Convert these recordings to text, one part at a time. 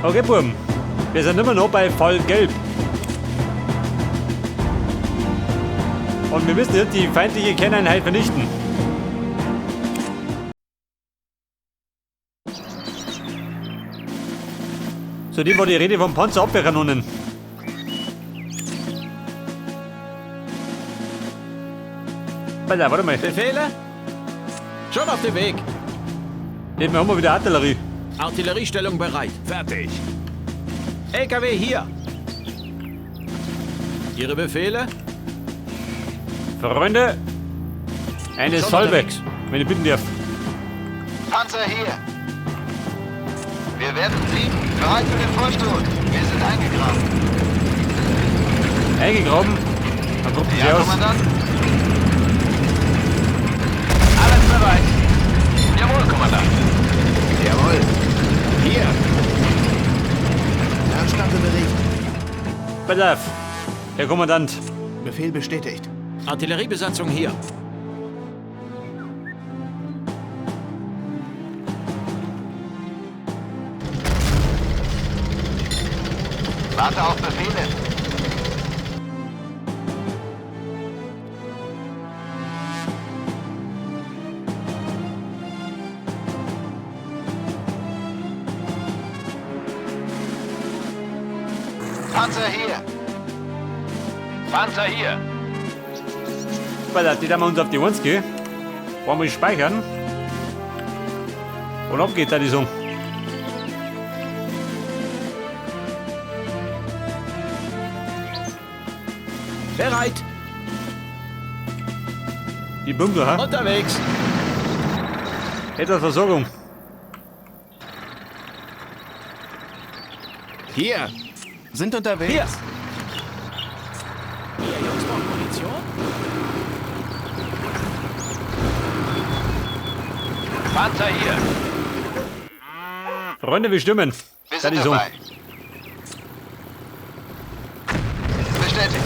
Okay, Buben. Wir sind immer noch bei voll gelb. Und wir müssen jetzt die feindliche Kerneinheit vernichten. Zudem war die Rede von Panzerabwehrkanonen. Warte mal. Befehle? Schon auf dem Weg. Nehmen wir wieder Artillerie. Artilleriestellung bereit. Fertig. LKW hier. Ihre Befehle? Freunde, eine Solveig, wenn ich bitten darf. Panzer hier. Wir werden fliegen. Bereit für den Vorstoß. Wir sind eingegraben. Eingegraben? Dann gucken Sie Ja, aus. Kommandant. Alles bereit. Jawohl, Kommandant. Jawohl. Hier. Erstatte Bericht. Bedarf. Herr Kommandant. Befehl bestätigt. Artilleriebesatzung hier. Warte auf Befehle. Panzer hier. Panzer hier. Bedarf, die haben wir uns auf die 1 gehen. Wollen wir speichern? Und ab geht da die Song. Bereit. Die Bunker, ha? Unterwegs. Etwas Versorgung. Hier. Sind unterwegs. Hier. Hier, Jungs, brauchen Munition? Panzer hier. Freunde, wir stimmen. Wir Da sind die Song. dabei. Bestätigt.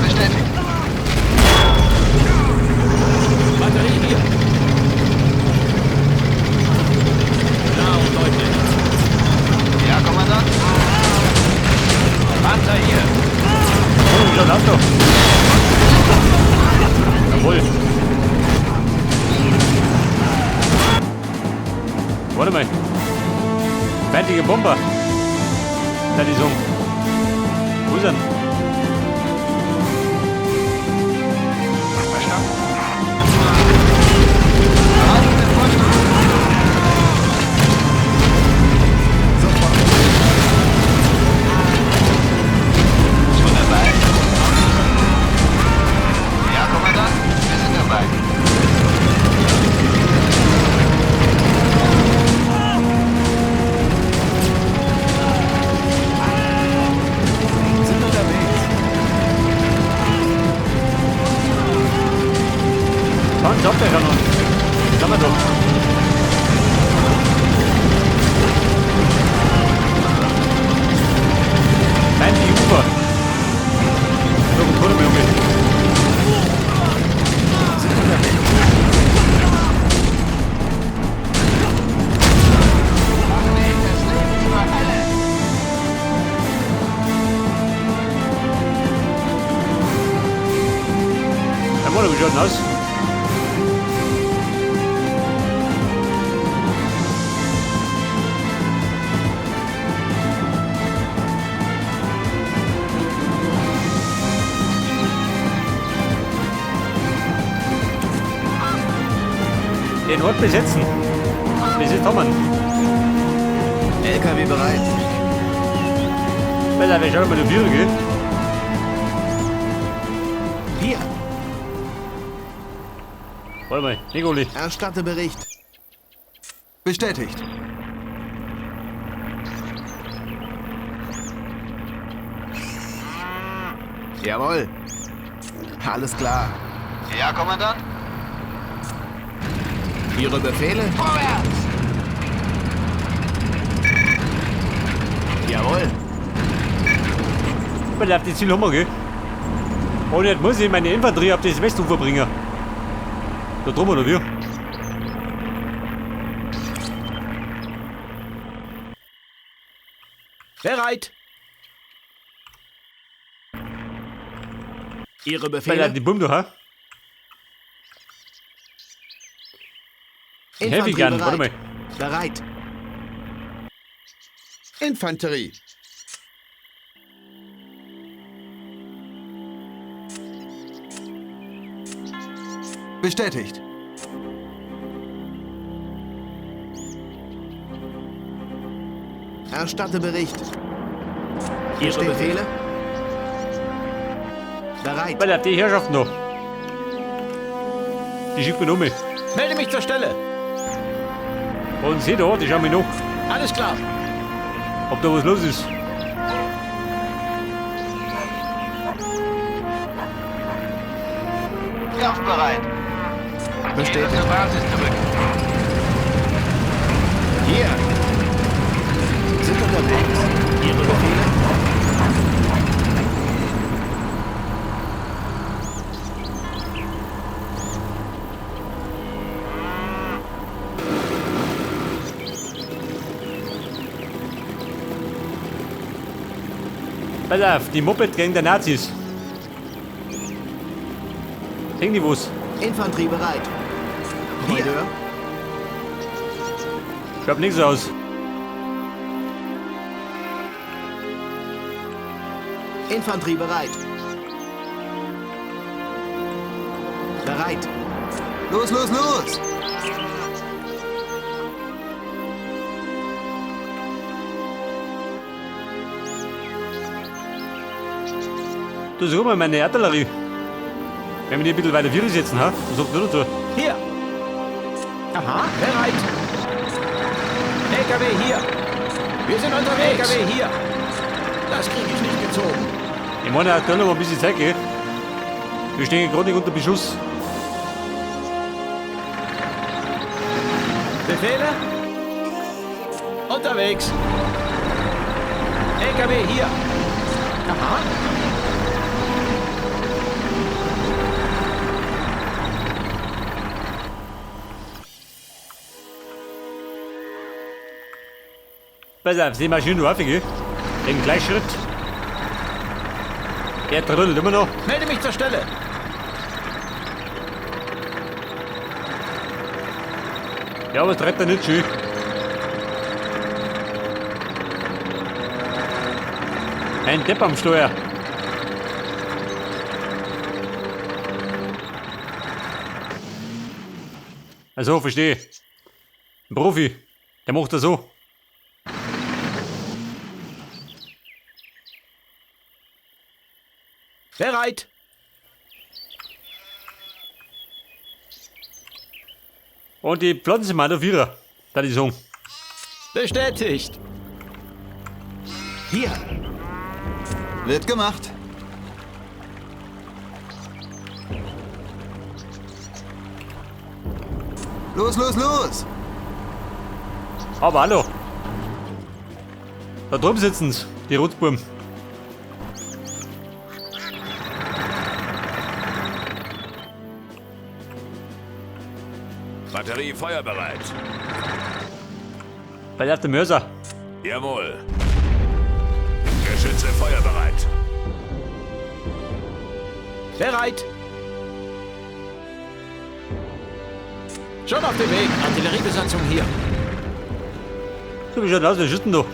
Bestätigt. Batterie hier. Klar und deutlich. Ja, Kommandant. Panzer hier. Oh, wie schaut das doch? Jawohl. Warte mal. Fertige Bomber. Da die Song. Wo ist er? Verstanden. Bereit für den Vorstoß. Sofort. Schon dabei. Ja, Kommandant. Wir sind dabei. Sind unterwegs. Panzerabwehrkanonen. Das haben wir doch. Feindliche Ufer. So, gut, Junge. Sind unterwegs. Jawohl, wie schaut denn aus? Den Ort besetzen. Besetzt haben wir ihn. LKW bereit. Besser, wir schauen mal die Türe, gell? Hier. Warte mal, Nikoli. Erstatte Bericht. Bestätigt. Jawohl. Alles klar. Ja, Kommandant. Ihre Befehle? Vorwärts. Jawohl. Besser, auf die Ziel haben wir, gell? Und jetzt muss ich meine Infanterie auf das Westufer bringen. Da drum oder wie? Bereit. Ihre Weil Befehle? die Bumm da, ha? Heavy Infanterie Gun, warte mal. Bereit. Infanterie. Bestätigt. Erstatte Bericht. Ihre Ihre Befehle. Befehle? Bereit. Weil die Herrschaft noch. Die schickt mich um. Melde mich zur Stelle. Und sieh da, die schauen mich noch, Alles klar. ob da was los ist. Kampfbereit. Bestätigt. Ihre Basis zurück. Hier. Sind unterwegs. Ihre Befehle? Pass auf, die Moped gegen die Nazis. Sehen die was? Infanterie bereit. Hier. Kommandeur. Schaut nichts aus. Infanterie bereit. Bereit. Los, los, los! Du sag mal, meine Artillerie. Wenn wir die ein bisschen weiter vorne setzen, ha? Was sagt ihr dazu? Hier. Aha. Bereit. LKW hier. Wir sind unterwegs. LKW hier. Das kriege ich nicht gezogen. Ich meine, aktuell noch mal ein bisschen Zeit, gell? Wir stehen gerade nicht unter Beschuss. Befehle? Unterwegs. LKW hier. Aha. Pass auf, die Maschine auf, gell? Den Gleichschritt. Er trödelt immer noch. Melde mich zur Stelle. Ja, aber es treibt er nicht schön. Ein Depp am Steuer. Also, verstehe. Ein Profi. Der macht das so. Bereit. Und die Pflanzen mal auf ihrer. Da die sagen. Bestätigt. Hier. Wird gemacht. Los, los, los! Aber hallo. Da drüben sitzen sie, die Rotzbuben. Batterie feuerbereit. Bei der Mörser. Jawohl. Geschütze feuerbereit. Bereit. Schon auf dem Weg. Artilleriebesatzung hier. So wie schaut aus, wir schütten da.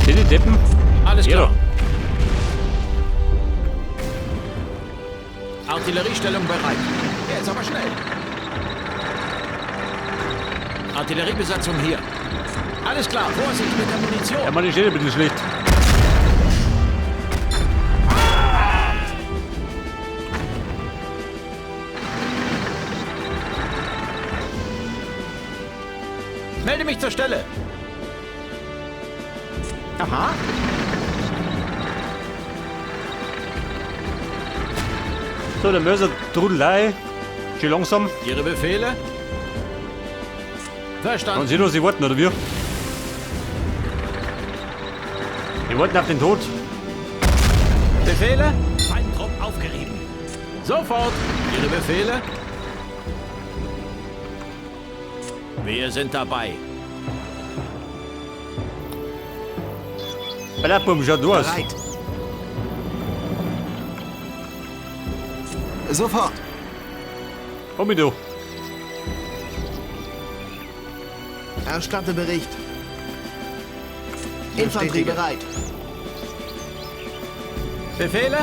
Sind die Deppen? Alles Ja. klar. Artilleriestellung bereit. Jetzt aber schnell. Artilleriebesatzung hier. Alles klar. Vorsicht mit der Munition. Ja, meine steht ein bisschen schlecht. Melde mich zur Stelle. Aha. So, der Mörser trudelei. Schön langsam. Ihre Befehle? Man Verstanden. sieht, was sie warten, oder wie? Die warten auf den Tod. Befehle? Feindtrupp aufgerieben. Sofort. Ihre Befehle? Wir sind dabei. Olha, pô, já duas. Bereit. Sofort. Komm mit du. Erstatte Bericht. Infanterie Bestätige. bereit. Befehle?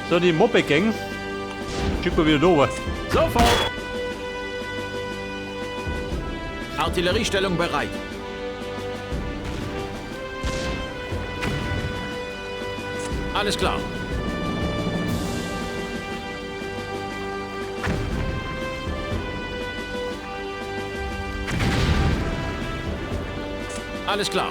So, die Moped-Gang. Schicken wir wieder rüber. Sofort! Artilleriestellung bereit. Alles klar. Alles klar.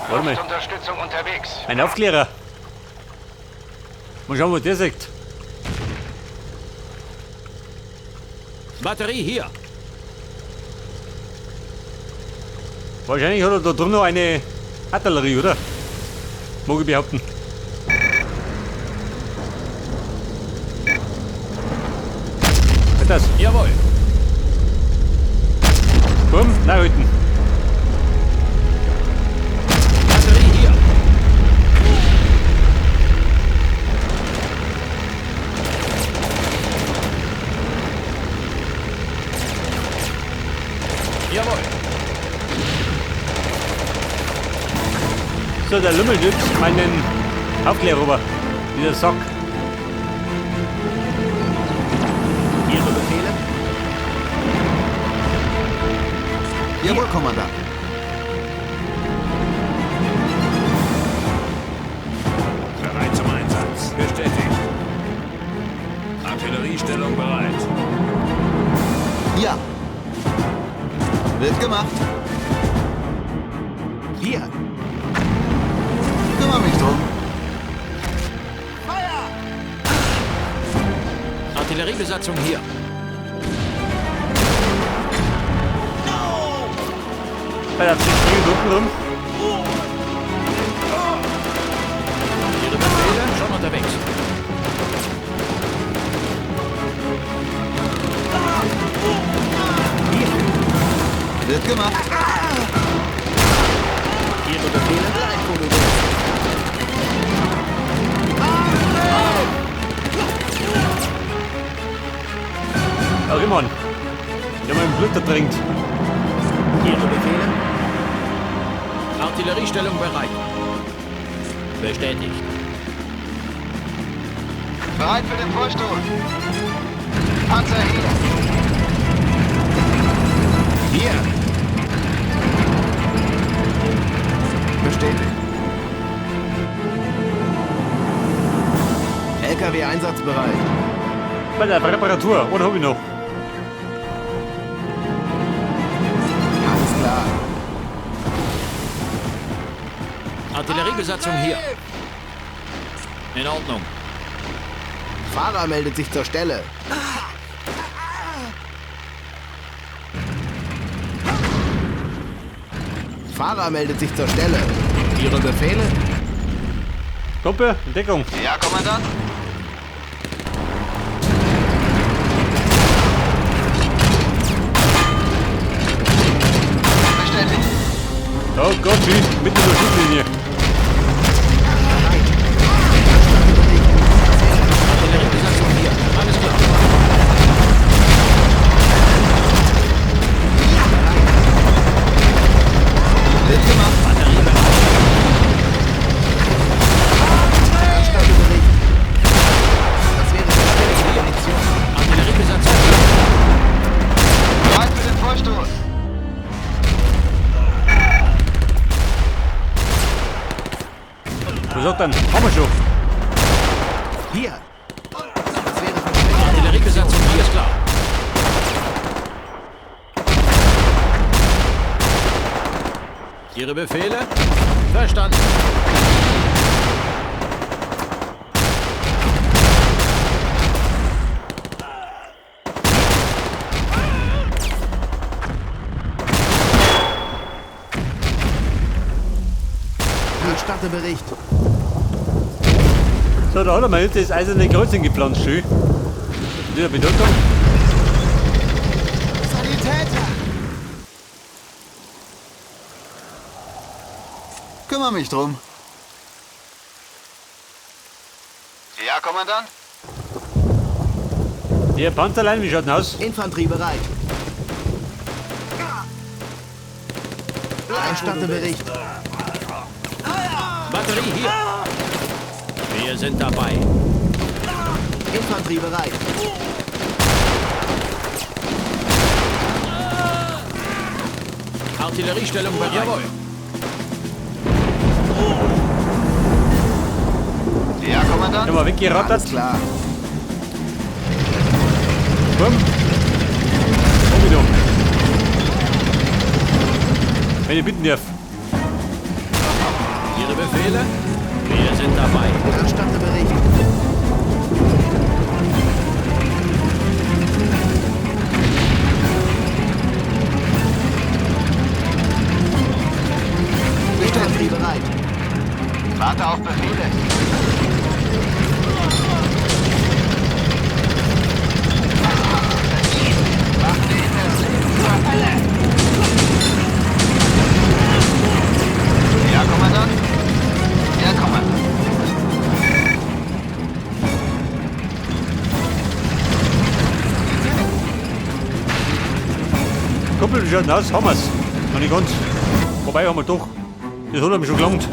Warte mal. Unterstützung unterwegs. Ein Aufklärer. Mal schauen, was der sagt. Batterie hier. Wahrscheinlich hat er da drin noch eine Artillerie, oder? Mag ich behaupten. Was ist das? Jawohl. Bumm, nachhalten. Batterie hier. Jawohl. So, der Lümmel nimmt meinen Aufklärer rüber. Dieser Sack. Ihre Befehle? Jawohl, Kommandant. Bereit zum Einsatz. Bestätigt. Artilleriestellung bereit. Ja. Wird gemacht. Hier. Kümmere mich drum. Artilleriebesatzung hier. Bei der Zitrone unten rum. Ihre Befehle schon unterwegs. Wird gemacht. Ihre Befehle? Bleib, wo du bist. Ja, Rimon. Der mal im Blut ertrinkt. Ihre Befehle? Artilleriestellung bereit. Bestätigt. Bereit für den Vorstoß. Panzer hier. Hier. Bestätigt. LKW einsatzbereit. Bei der Reparatur. Oder habe ich noch? Alles klar. Artilleriebesatzung hier. In Ordnung. Fahrer meldet sich zur Stelle. Fahrer meldet sich zur Stelle. Ihre Befehle? Kumpel, in Deckung. Ja, Kommandant? Bestätigt. Oh Gott, wie? Mitten in der Schusslinie. Artilleriebesatzung hier. Alles klar. Wird gemacht. Batterie bereit. Erstatte Bericht. Das wäre die Munition. Artilleriebesatzung hier. Bereit für den Vorstoß. Was sagt dann? Haben wir schon. Hier. Das wäre Verstärkung. Artilleriebesatzung hier ist klar. Ihre Befehle? Verstanden. Erstatte Bericht. So, da hat er mal hinten das eiserne Kreuzchen gepflanzt, schön. Wieder Bedeutung. Sanitäter! Kümmere mich drum. Ja, Kommandant? Hier, Panzerlein, wie schaut denn aus? Infanterie bereit. Erstatte Bericht. Batterie hier. Wir sind dabei. Infanterie bereit. Artilleriestellung bereit. Jawohl. Ja, Kommandant? Immer weggerottet. Alles klar. Bumm. Oh, wieder. Wenn ich bitten darf. Ihre Befehle? Wir sind dabei. Erstatte Bericht. Infanterie bereit. Warte auf Befehle. Ja, Kommandant? Ja, Kommandant. Kumpel, wie schaut denn aus? Haben wir's? Noch nicht ganz. Wobei haben wir doch. Das hat mir schon gelangt.